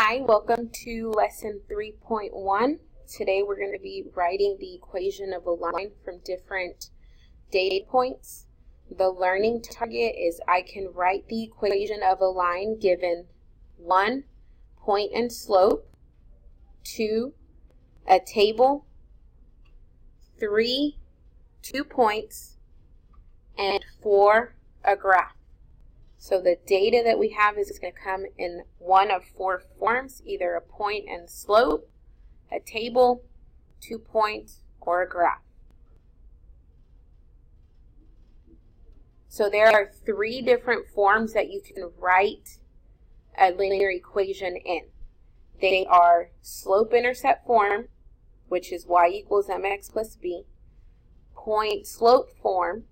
Hi, welcome to lesson 3.1. Today we're going to be writing the equation of a line from different data points. The learning target is I can write the equation of a line given 1, point and slope, 2, a table, 3, 2 points, and 4, a graph. So the data that we have is going to come in one of 4 forms, either a point and slope, a table, 2 points, or a graph. So there are 3 different forms that you can write a linear equation in. They are slope-intercept form, which is y equals mx plus b, point-slope form,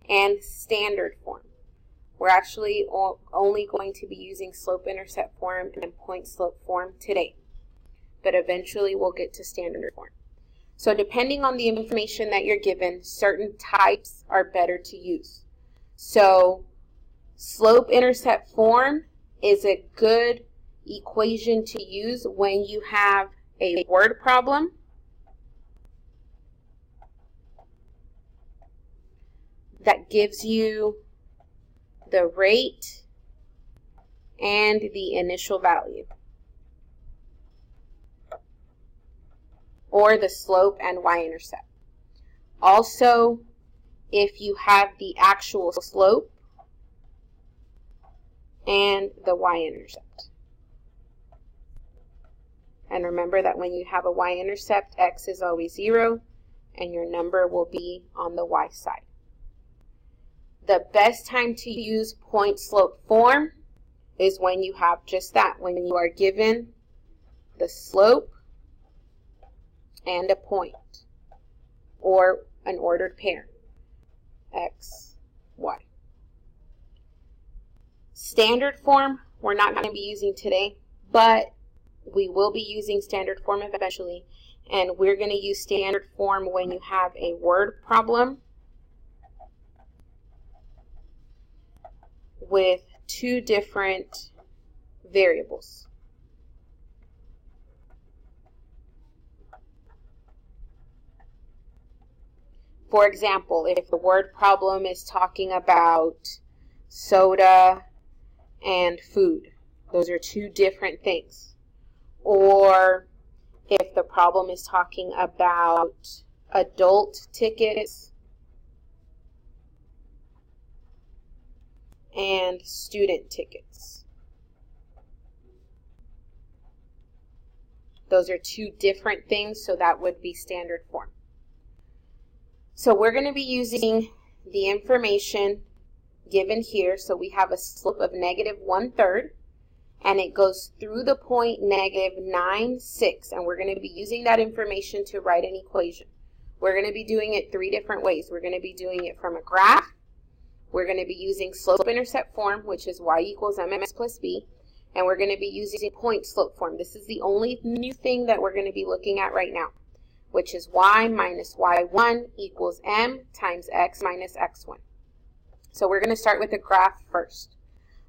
and standard form. We're actually only going to be using slope-intercept form and point-slope form today, but eventually we'll get to standard form. So depending on the information that you're given, certain types are better to use. So slope-intercept form is a good equation to use when you have a word problem, that gives you the rate and the initial value, or the slope and y-intercept. Also, if you have the actual slope and the y-intercept. And remember that when you have a y-intercept, x is always 0, and your number will be on the y side. The best time to use point-slope form is when you have just that, when you are given the slope and a point, or an ordered pair, x, y. Standard form, we're not going to be using today, but we will be using standard form eventually, and we're going to use standard form when you have a word problem with 2 different variables. For example, if the word problem is talking about soda and food, those are 2 different things. Or if the problem is talking about adult tickets and student tickets. Those are 2 different things, so that would be standard form. So we're going to be using the information given here. So we have a slope of -1/3, and it goes through the point -9, 6, and we're going to be using that information to write an equation. We're going to be doing it 3 different ways. We're going to be doing it from a graph. We're going to be using slope-intercept form, which is y equals mx plus b, and we're going to be using point-slope form. This is the only new thing that we're going to be looking at right now, which is y minus y1 equals m times x minus x1. So we're going to start with the graph first.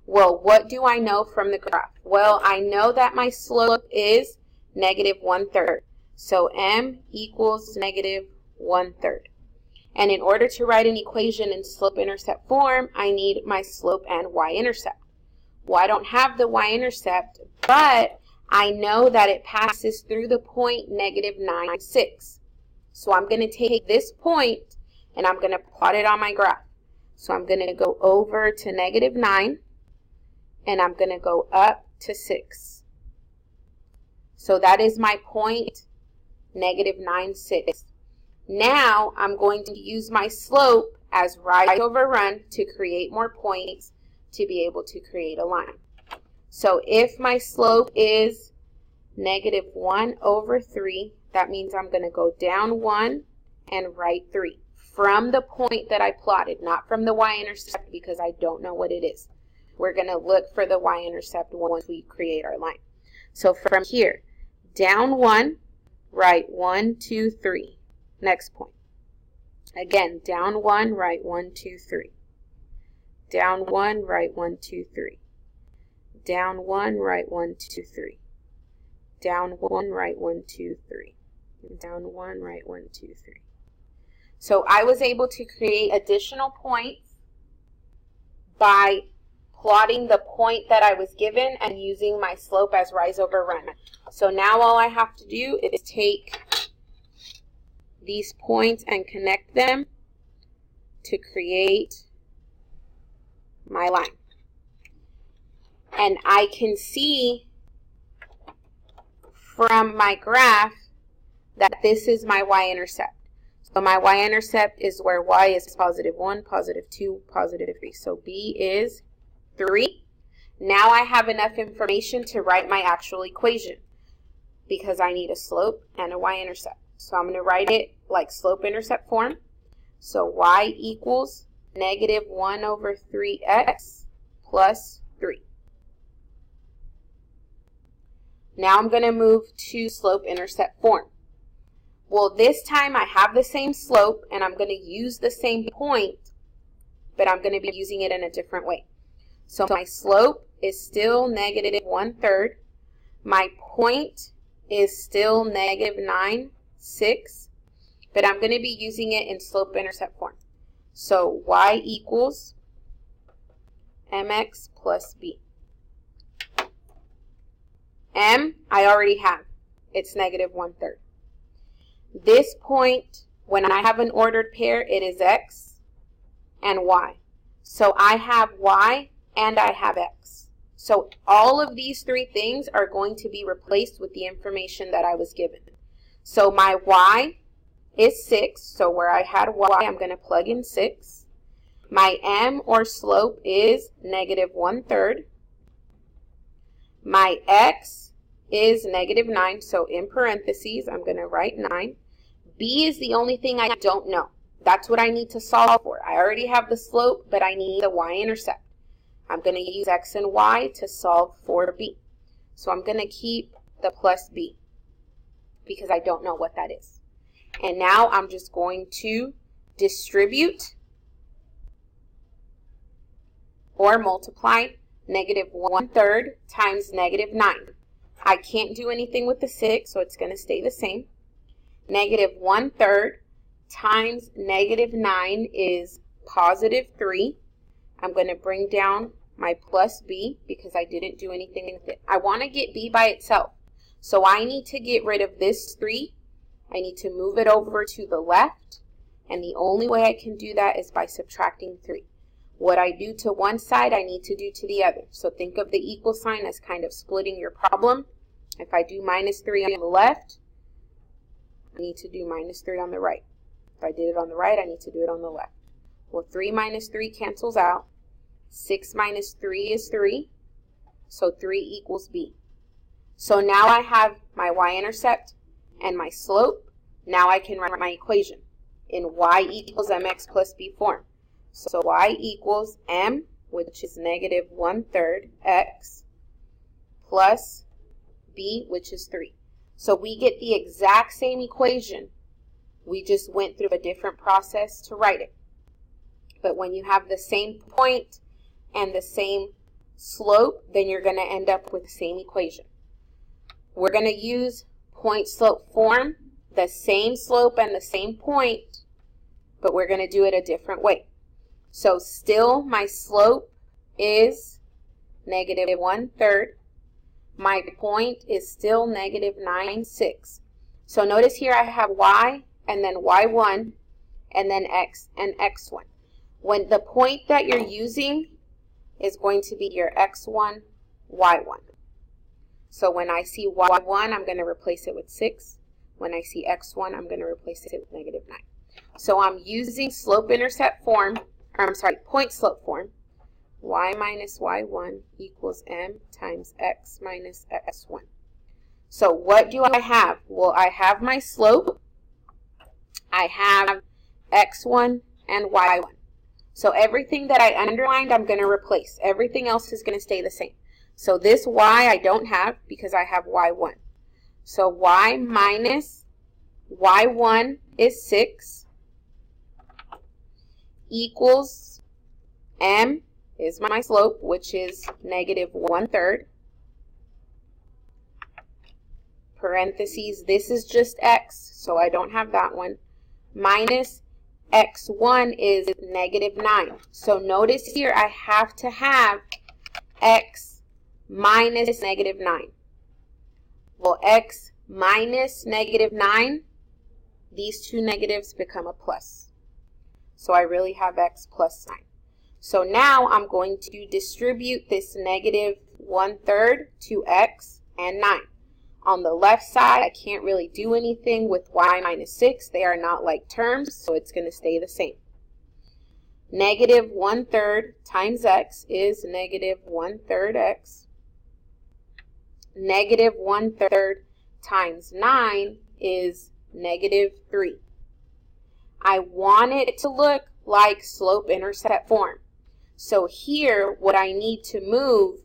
Well, what do I know from the graph? Well, I know that my slope is -1/3. So m equals -1/3. And in order to write an equation in slope-intercept form, I need my slope and y-intercept. Well, I don't have the y-intercept, but I know that it passes through the point -9, 6. So I'm going to take this point and I'm going to plot it on my graph. So I'm going to go over to -9 and I'm going to go up to 6. So that is my point -9, 6. Now I'm going to use my slope as rise over run to create more points to be able to create a line. So if my slope is -1/3, that means I'm going to go down 1 and right 3 from the point that I plotted, not from the y-intercept because I don't know what it is. We're going to look for the y-intercept once we create our line. So from here, down 1, right 1, 2, 3. Next point. Again, down 1, right 1, 2, 3. Down 1, right 1, 2, 3. Down 1, right 1, 2, 3. Down 1, right 1, 2, 3. Down 1, right 1, 2, 3. So I was able to create additional points by plotting the point that I was given and using my slope as rise over run. So now all I have to do is take these points and connect them to create my line. And I can see from my graph that this is my y-intercept. So my y-intercept is where y is positive 1, positive 2, positive 3. So b is 3. Now I have enough information to write my actual equation because I need a slope and a y-intercept. So I'm going to write it like slope-intercept form. So y equals negative 1 over 3x plus 3. Now I'm going to move to slope-intercept form. Well, this time I have the same slope and I'm going to use the same point, but I'm going to be using it in a different way. So my slope is still negative 1/3. My point is still negative 9, 6, but I'm going to be using it in slope-intercept form. So y equals mx plus b. M, I already have. It's negative 1/3. This point, when I have an ordered pair, it is x and y. So I have y and I have x. So all of these three things are going to be replaced with the information that I was given. So my y is 6. So where I had y, I'm going to plug in 6. My m, or slope, is negative 1/3. My x is negative 9. So in parentheses, I'm going to write 9. B is the only thing I don't know. That's what I need to solve for. I already have the slope, but I need the y-intercept. I'm going to use x and y to solve for b. So I'm going to keep the plus b because I don't know what that is. And now I'm just going to distribute or multiply negative 1/3 times negative 9. I can't do anything with the 6, so it's going to stay the same. Negative 1/3 times negative 9 is positive 3. I'm going to bring down my plus b because I didn't do anything with it. I want to get b by itself. So I need to get rid of this 3. I need to move it over to the left. And the only way I can do that is by subtracting 3. What I do to one side, I need to do to the other. So think of the equal sign as kind of splitting your problem. If I do minus 3 on the left, I need to do minus 3 on the right. If I did it on the right, I need to do it on the left. Well, 3 minus 3 cancels out. 6 minus 3 is 3. So 3 equals b. So now I have my y-intercept and my slope. Now I can write my equation in y equals mx plus b form. So y equals m, which is negative 1/3 x, plus b, which is 3. So we get the exact same equation. We just went through a different process to write it. But when you have the same point and the same slope, then you're going to end up with the same equation. We're going to use point-slope form, the same slope and the same point, but we're going to do it a different way. So still my slope is negative 1/3. My point is still negative 9, 6. So notice here I have y and then y1 and then x and x1. When the point that you're using is going to be your x1, y1. So when I see y1, I'm going to replace it with 6. When I see x1, I'm going to replace it with negative 9. So I'm using slope-intercept form, or I'm sorry, point-slope form. Y minus y1 equals m times x minus x1. So what do I have? Well, I have my slope. I have x1 and y1. So everything that I underlined, I'm going to replace. Everything else is going to stay the same. So this y I don't have because I have y1. So y minus y1 is 6 equals m is my slope, which is negative 1/3. Parentheses, this is just x, so I don't have that one. Minus x1 is negative 9. So notice here I have to have x minus negative 9. Well, x minus negative 9, these two negatives become a plus. So I really have x plus 9. So now I'm going to distribute this negative 1/3 to x and 9. On the left side, I can't really do anything with y minus 6. They are not like terms, so it's going to stay the same. Negative 1/3 times x is negative 1/3 x. Negative 1/3 times 9 is negative 3. I want it to look like slope-intercept form. So here, what I need to move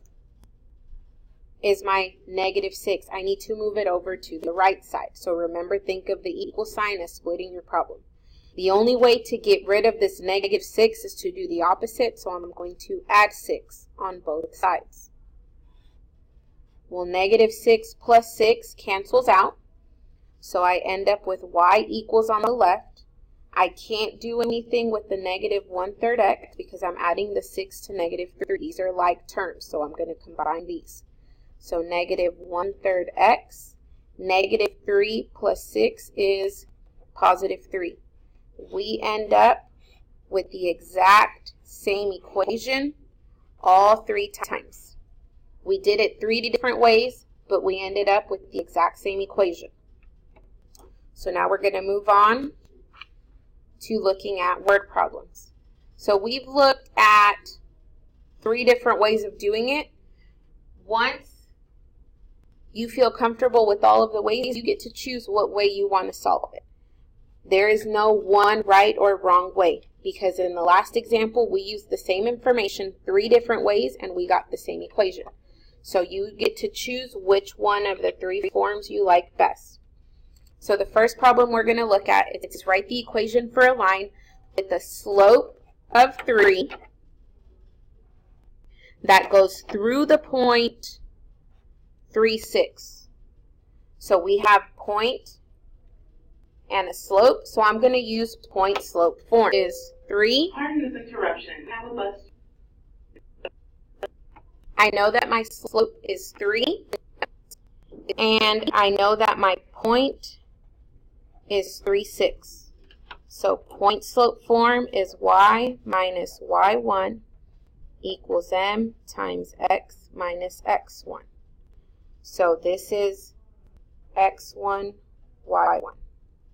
is my negative 6. I need to move it over to the right side. So remember, think of the equal sign as splitting your problem. The only way to get rid of this negative 6 is to do the opposite. So I'm going to add 6 on both sides. Well, negative 6 plus 6 cancels out. So I end up with y equals on the left. I can't do anything with the negative 1/3 x because I'm adding the 6 to negative 3. These are like terms, so I'm going to combine these. So negative 1/3 x, negative 3 plus 6 is positive 3. We end up with the exact same equation all 3 times. We did it 3 different ways, but we ended up with the exact same equation. So now we're going to move on to looking at word problems. So we've looked at 3 different ways of doing it. Once you feel comfortable with all of the ways, you get to choose what way you want to solve it. There is no one right or wrong way, because in the last example, we used the same information 3 different ways and we got the same equation. So you get to choose which one of the 3 forms you like best. So the first problem we're going to look at is write the equation for a line with a slope of 3 that goes through the point 3, 6. So we have point and a slope. So I'm going to use point slope form. Is 3. Pardon this interruption. Have a bus. I know that my slope is 3. And I know that my point is 3, 6. So point slope form is y minus y1 equals m times x minus x1. So this is x1, y1,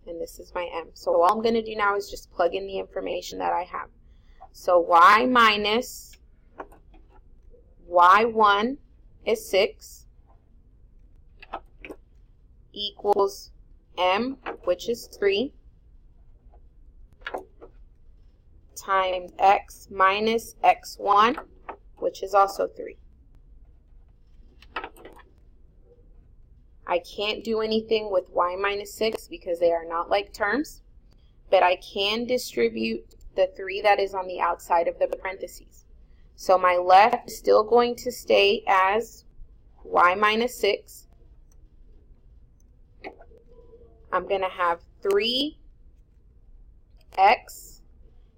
and this is my m. So all I'm going to do now is just plug in the information that I have. So y minus y1 is 6 equals m, which is 3, times x minus x1, which is also 3. I can't do anything with y minus 6 because they are not like terms, but I can distribute the 3 that is on the outside of the parentheses. So my left is still going to stay as y minus 6. I'm going to have 3x,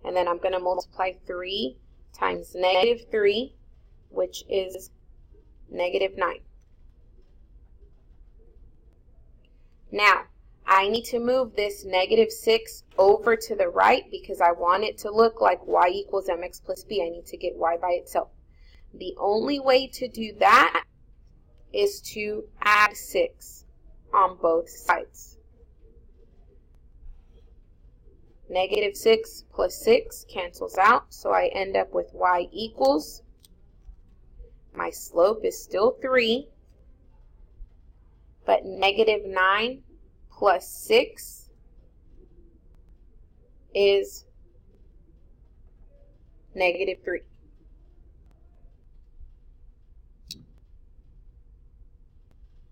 and then I'm going to multiply 3 times negative 3, which is negative 9. Now, I need to move this negative 6 over to the right because I want it to look like y equals mx plus b. I need to get y by itself. The only way to do that is to add 6 on both sides. Negative 6 plus 6 cancels out, so I end up with y equals, my slope is still 3, but negative 9 plus 6 is negative 3.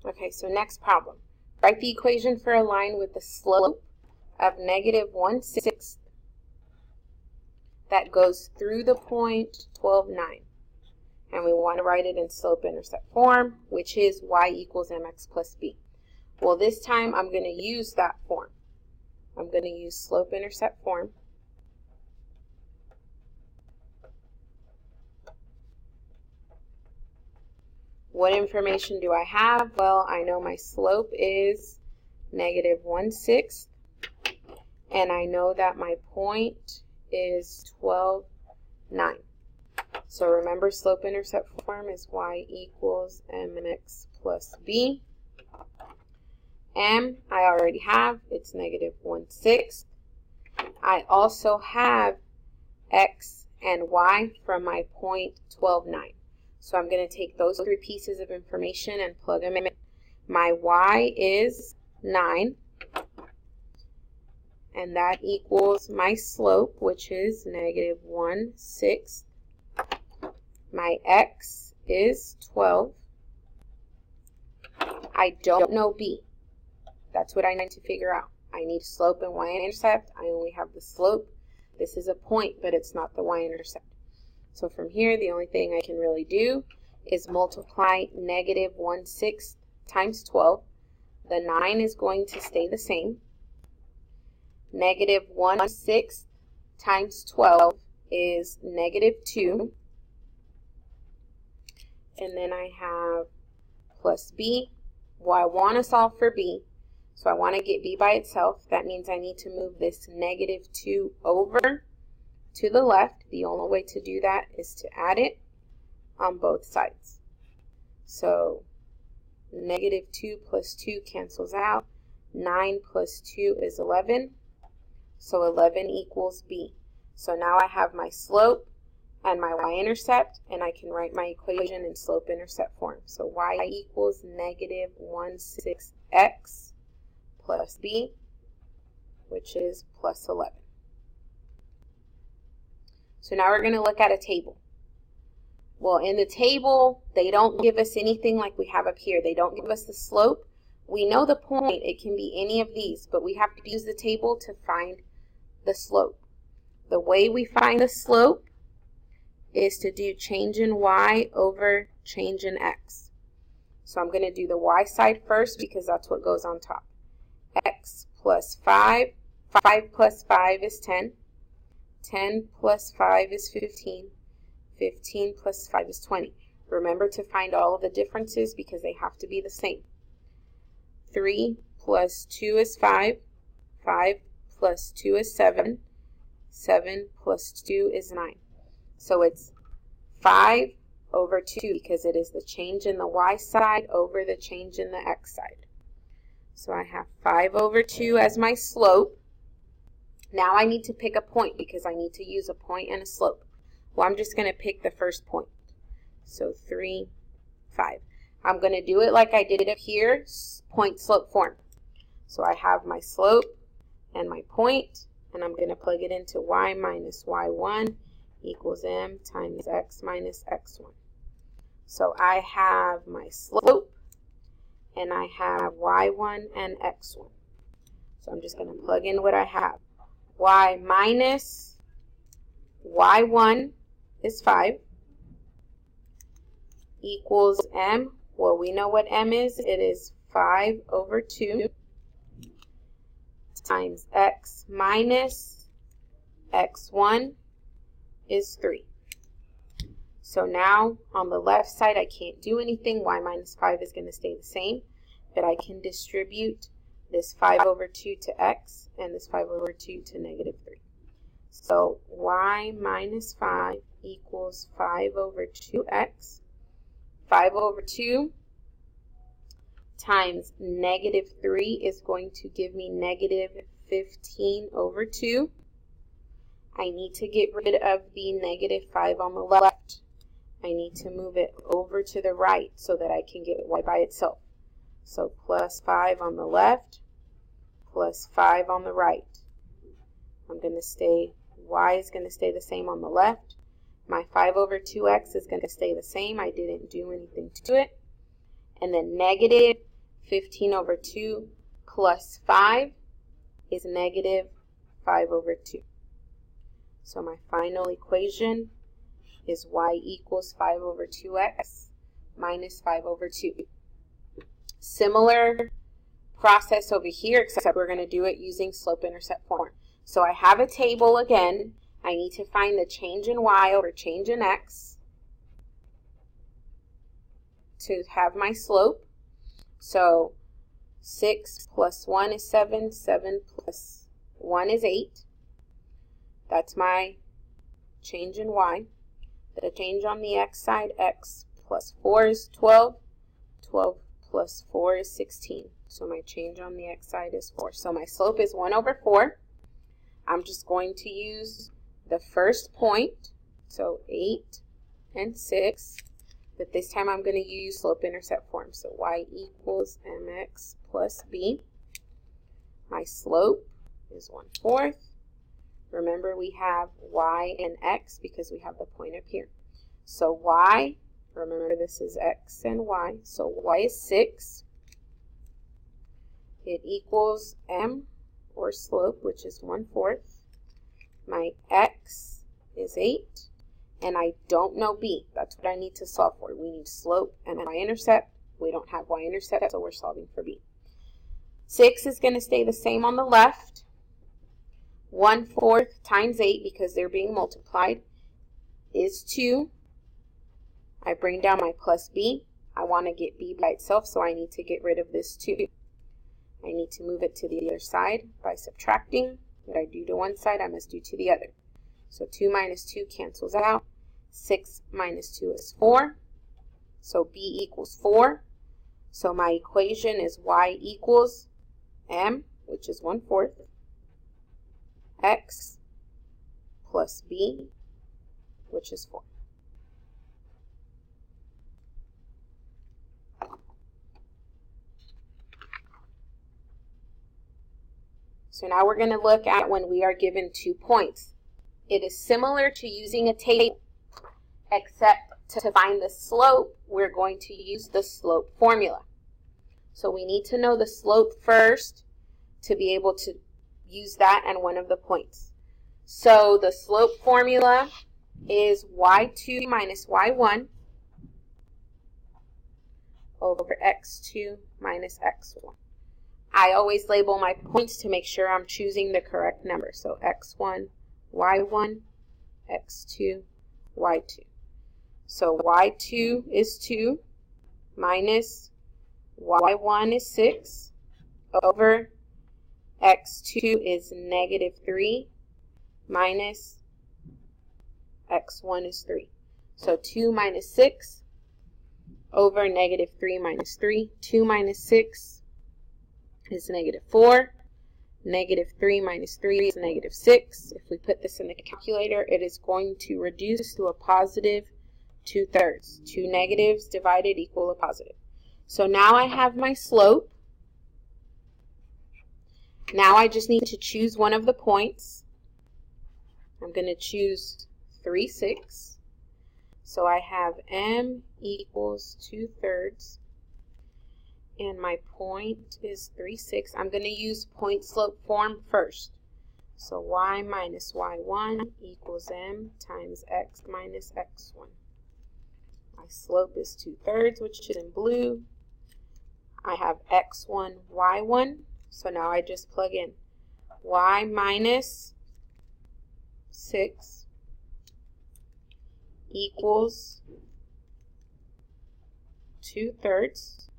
Okay, so next problem. Write the equation for a line with a slope of negative 1/6 that that goes through the point 12, 9. And we want to write it in slope-intercept form, which is y equals mx plus b. Well, this time I'm going to use that form. I'm going to use slope-intercept form. What information do I have? Well, I know my slope is negative 1/6, and I know that my point is 12, 9. So remember, slope-intercept form is y equals mx plus b. M, I already have, it's negative 1/6. I also have x and y from my point 12, 9. So I'm going to take those 3 pieces of information and plug them in. My y is 9, and that equals my slope, which is negative 1/6. My x is 12. I don't know b. That's what I need to figure out. I need slope and y-intercept. I only have the slope. This is a point, but it's not the y-intercept. So from here, the only thing I can really do is multiply negative 1/6 times 12. The 9 is going to stay the same. Negative 1/6 times 12 is negative 2. And then I have plus b. Well, I want to solve for b. So I want to get b by itself. That means I need to move this negative 2 over to the left. The only way to do that is to add it on both sides. So negative 2 plus 2 cancels out. 9 plus 2 is 11. So 11 equals b. So now I have my slope and my y-intercept, and I can write my equation in slope-intercept form. So y equals negative 1/6x plus b, which is plus 11. So now we're going to look at a table. Well, in the table, they don't give us anything like we have up here. They don't give us the slope. We know the point. It can be any of these, but we have to use the table to find the slope. The way we find the slope is to do change in y over change in x. So I'm going to do the y side first because that's what goes on top. X plus 5. 5 plus 5 is 10. 10 plus 5 is 15. 15 plus 5 is 20. Remember to find all of the differences because they have to be the same. 3 plus 2 is 5. 5 plus 2 is 7. 7 plus 2 is 9. So it's 5 over 2 because it is the change in the y side over the change in the x side. So I have 5 over 2 as my slope. Now I need to pick a point because I need to use a point and a slope. Well, I'm just going to pick the first point. So 3, 5. I'm going to do it like I did it up here, point slope form. So I have my slope and my point, and I'm going to plug it into y minus y1 equals m times x minus x1. So I have my slope, and I have y1 and x1. So I'm just going to plug in what I have. Y minus y1 is 5 equals m. Well, we know what m is. It is 5 over 2 times x minus x1 is 3. So now on the left side I can't do anything. Y minus 5 is going to stay the same, but I can distribute this 5 over 2 to x and this 5 over 2 to negative 3. So y minus 5 equals 5 over 2x. 5 over 2 times negative 3 is going to give me negative 15 over 2. I need to get rid of the negative 5 on the left. I need to move it over to the right so that I can get y by itself. So plus 5 on the left, plus 5 on the right. I'm going to stay, y is going to stay the same on the left. My 5 over 2x is going to stay the same. I didn't do anything to it. And then negative 15 over 2 plus 5 is negative 5 over 2. So my final equation is y equals 5 over 2x minus 5 over 2. Similar process over here, except we're going to do it using slope-intercept form. So I have a table again. I need to find the change in y over change in x to have my slope. So 6 plus 1 is 7, 7 plus 1 is 8. That's my change in y. The change on the x side, x plus 4 is 12, 12 plus 4 is 16. So my change on the x side is 4. So my slope is 1 over 4. I'm just going to use the first point, so 8 and 6, but this time I'm going to use slope-intercept form. So y equals mx plus b. My slope is 1/4. Remember, we have y and x because we have the point up here. So y, remember this is x and y, so y is 6. It equals m, or slope, which is 1/4. My x is 8, and I don't know b. That's what I need to solve for. We need slope and y-intercept. We don't have y-intercept, so we're solving for b. 6 is going to stay the same on the left. 1/4 times 8, because they're being multiplied, is 2. I bring down my plus b. I want to get b by itself, so I need to get rid of this 2. I need to move it to the other side by subtracting. What I do to one side, I must do to the other. So 2 minus 2 cancels out. 6 minus 2 is 4. So b equals 4. So my equation is y equals m, which is 1/4, x plus b, which is 4. So now we're going to look at when we are given 2 points. It is similar to using a table, except to find the slope, we're going to use the slope formula. So we need to know the slope first to be able to use that and one of the points. So the slope formula is y2 minus y1 over x2 minus x1. I always label my points to make sure I'm choosing the correct number. So x1, y1, x2, y2. So y2 is 2 minus y1 is 6 over x2 is negative 3 minus x1 is 3. So 2 minus 6 over negative 3 minus 3. 2 minus 6 is negative 4. Negative 3 minus 3 is negative 6. If we put this in the calculator, it is going to reduce to a positive 2/3. 2 negatives divided equal a positive. So now I have my slope. Now I just need to choose one of the points. I'm going to choose 3, 6. So I have m equals 2/3. And my point is 3, 6. I'm going to use point slope form first. So y minus y1 equals m times x minus x1. My slope is 2/3, which is in blue. I have x1, y1. So now I just plug in y minus 6 equals 2/3.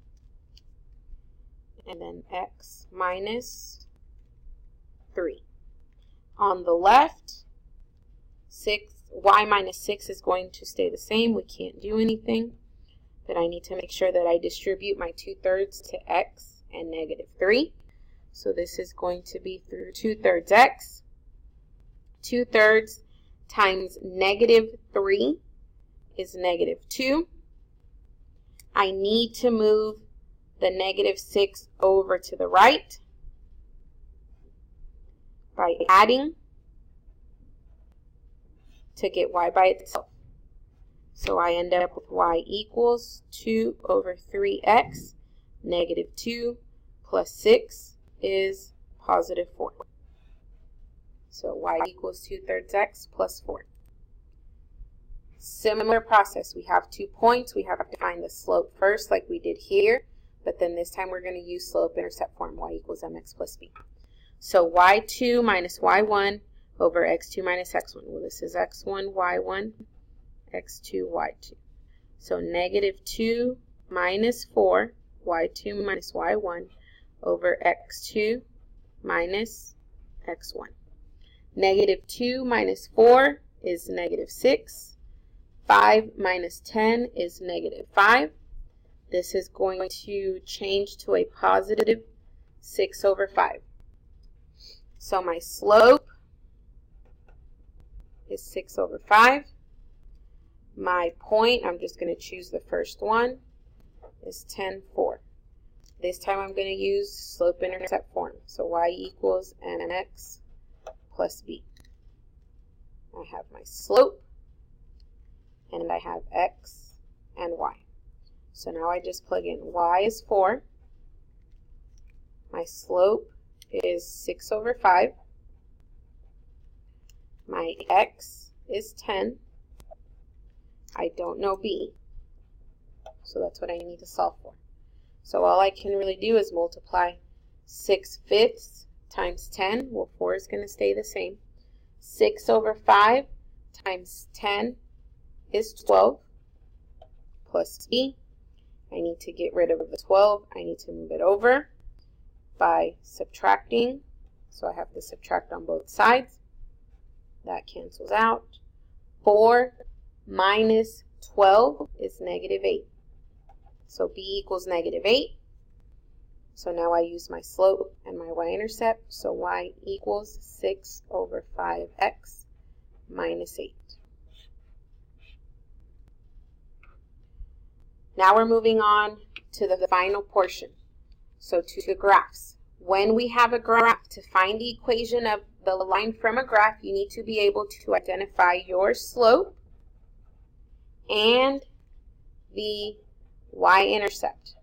And then x minus 3. On the left, y minus 6 is going to stay the same. We can't do anything. But I need to make sure that I distribute my 2/3 to x and negative 3. So this is going to be through 2/3 x. 2/3 times negative 3 is negative 2. I need to move the negative 6 over to the right by adding to get y by itself. So I end up with y equals 2 over 3x. Negative 2 plus 6 is positive 4. So y equals 2/3 x plus 4. Similar process. We have 2 points. We have to find the slope first like we did here. But then this time we're going to use slope-intercept form, y equals mx plus b. So y2 minus y1 over x2 minus x1. Well, this is x1, y1, x2, y2. So negative 2 minus 4, y2 minus y1 over x2 minus x1. Negative 2 minus 4 is negative 6. 5 minus 10 is negative 5. This is going to change to a positive 6 over 5. So my slope is 6 over 5. My point, I'm just going to choose the first one, is 10, 4. This time I'm going to use slope-intercept form. So y equals mx plus b. I have my slope, and I have x and y. So now I just plug in y is 4. My slope is 6 over 5. My x is 10. I don't know b, so that's what I need to solve for. So all I can really do is multiply 6/5 times 10. Well, 4 is going to stay the same. 6 over 5 times 10 is 12 plus b. I need to get rid of the 12. I need to move it over by subtracting. So I have to subtract on both sides. That cancels out. 4 minus 12 is negative 8. So b equals negative 8. So now I use my slope and my y-intercept. So y equals 6 over 5x minus 8. Now we're moving on to the final portion. So to the graphs. When we have a graph, to find the equation of the line from a graph, you need to be able to identify your slope and the y-intercept.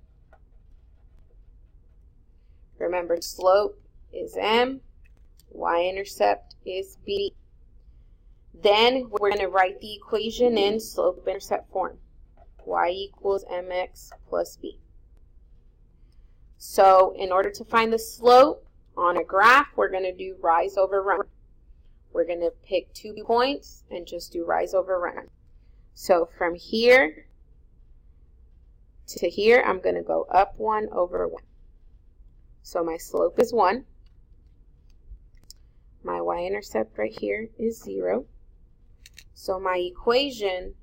Remember, slope is m, y-intercept is b. Then we're going to write the equation in slope-intercept form. Y equals mx plus b. So in order to find the slope on a graph, we're going to do rise over run. We're going to pick 2 points and just do rise over run. So from here to here, I'm going to go up 1 over 1. So my slope is 1. My y-intercept right here is 0. So my equation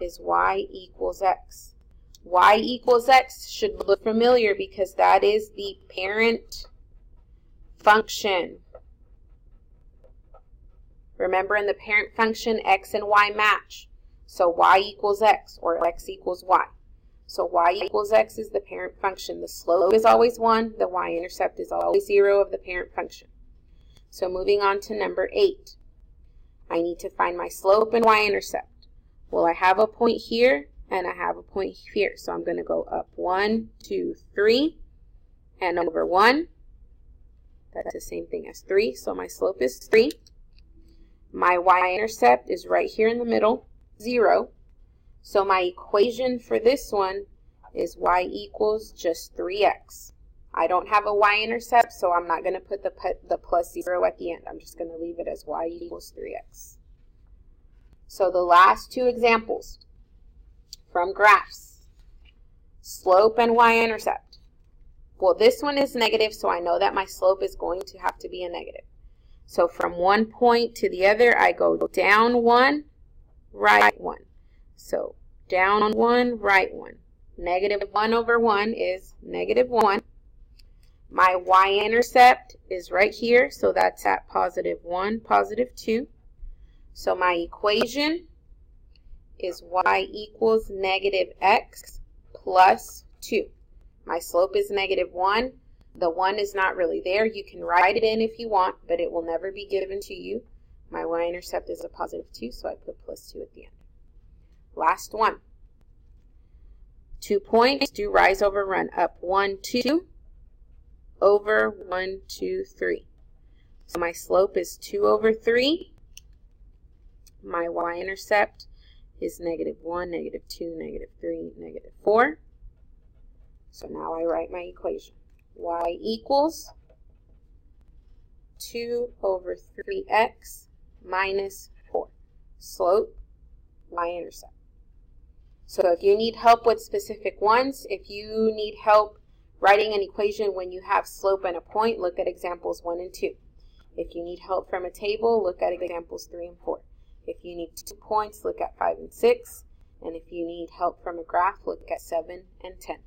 is y equals x. Y equals x should look familiar because that is the parent function. Remember, in the parent function, x and y match. So y equals x, or x equals y. So y equals x is the parent function. The slope is always 1. The y-intercept is always 0 of the parent function. So moving on to number 8. I need to find my slope and y-intercept. Well, I have a point here, and I have a point here. So I'm going to go up 1, 2, 3, and over 1. That's the same thing as 3. So my slope is 3. My y-intercept is right here in the middle, 0. So my equation for this one is y equals just 3x. I don't have a y-intercept, so I'm not going to put the plus 0 at the end. I'm just going to leave it as y equals 3x. So the last 2 examples from graphs, slope and y-intercept. Well, this one is negative, so I know that my slope is going to have to be a negative. So from one point to the other, I go down 1, right 1. So down 1, right 1. Negative 1 over 1 is negative 1. My y-intercept is right here, so that's at positive 1, positive 2. So my equation is y equals negative x plus 2. My slope is negative 1. The 1 is not really there. You can write it in if you want, but it will never be given to you. My y-intercept is a positive 2, so I put plus 2 at the end. Last one. 2 points, do rise over run. Up 1, 2, over 1, 2, 3. So my slope is 2 over 3. My y-intercept is -1, -2, -3, -4. So now I write my equation. Y equals 2 over 3x minus 4. Slope, y-intercept. So if you need help with specific ones, if you need help writing an equation when you have slope and a point, look at examples 1 and 2. If you need help from a table, look at examples 3 and 4. If you need 2 points, look at 5 and 6. And if you need help from a graph, look at 7 and 10.